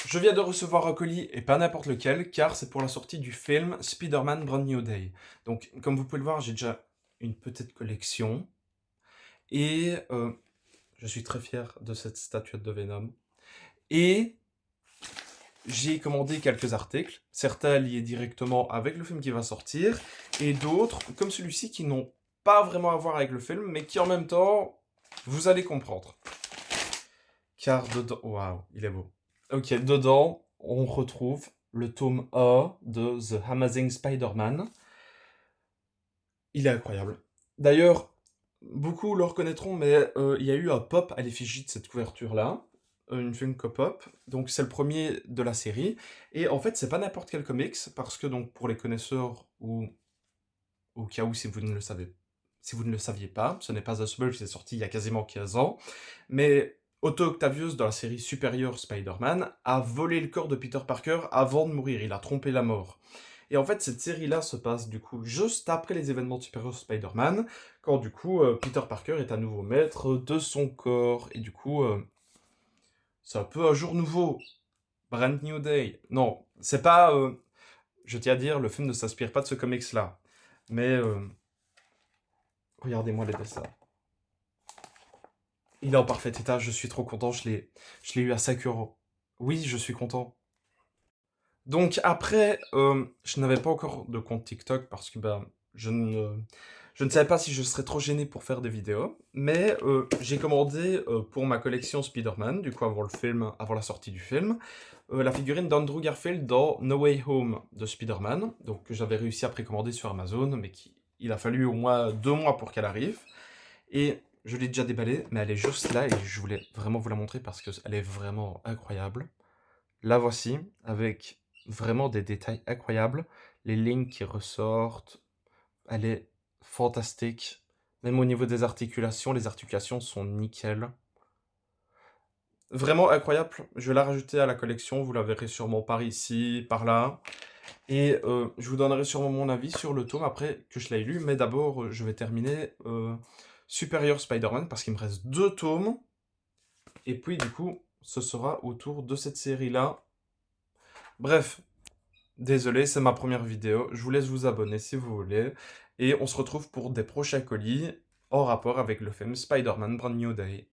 Je viens de recevoir un colis, et pas n'importe lequel, car c'est pour la sortie du film Spider-Man Brand New Day. Donc, comme vous pouvez le voir, j'ai déjà une petite collection, et je suis très fier de cette statuette de Venom. Et j'ai commandé quelques articles, certains liés directement avec le film qui va sortir, et d'autres, comme celui-ci, qui n'ont pas vraiment à voir avec le film, mais qui en même temps, vous allez comprendre. Car dedans... Waouh, il est beau. Ok, dedans, on retrouve le tome 1 de The Amazing Spider-Man. Il est incroyable. D'ailleurs, beaucoup le reconnaîtront, mais il y a eu un pop à l'effigie de cette couverture-là. Une Funko Pop. Donc c'est le premier de la série. Et en fait, c'est pas n'importe quel comics, parce que donc pour les connaisseurs, ou au cas où si vous ne le savez, si vous ne le saviez pas, ce n'est pas un spoil, c'est sorti il y a quasiment 15 ans, mais Otto Octavius, dans la série supérieure Spider-Man, a volé le corps de Peter Parker avant de mourir, il a trompé la mort. Et en fait, cette série-là se passe du coup juste après les événements de Superior Spider-Man, quand du coup Peter Parker est à nouveau maître de son corps, et du coup, c'est un peu un jour nouveau, brand new day. Non, c'est pas, je tiens à dire, le film ne s'inspire pas de ce comics-là, mais regardez-moi les dessins. Il est en parfait état, je suis trop content, je l'ai eu à 5 €. Oui, je suis content. Donc après, je n'avais pas encore de compte TikTok parce que ben, je ne savais pas si je serais trop gêné pour faire des vidéos, mais j'ai commandé pour ma collection Spider-Man, du coup avant le film, avant la sortie du film, la figurine d'Andrew Garfield dans No Way Home de Spider-Man, donc que j'avais réussi à précommander sur Amazon, mais il a fallu au moins 2 mois pour qu'elle arrive. Et je l'ai déjà déballée, mais elle est juste là et je voulais vraiment vous la montrer parce qu'elle est vraiment incroyable. La voici, avec vraiment des détails incroyables. Les lignes qui ressortent, elle est fantastique. Même au niveau des articulations, les articulations sont nickel. Vraiment incroyable, je vais la rajouter à la collection, vous la verrez sûrement par ici, par là. Et je vous donnerai sûrement mon avis sur le tome après que je l'ai lu, mais d'abord je vais terminer Superior Spider-Man parce qu'il me reste 2 tomes. Et puis du coup, ce sera autour de cette série-là. Bref, désolé, c'est ma première vidéo. Je vous laisse vous abonner si vous voulez. Et on se retrouve pour des prochains colis en rapport avec le film Spider-Man Brand New Day.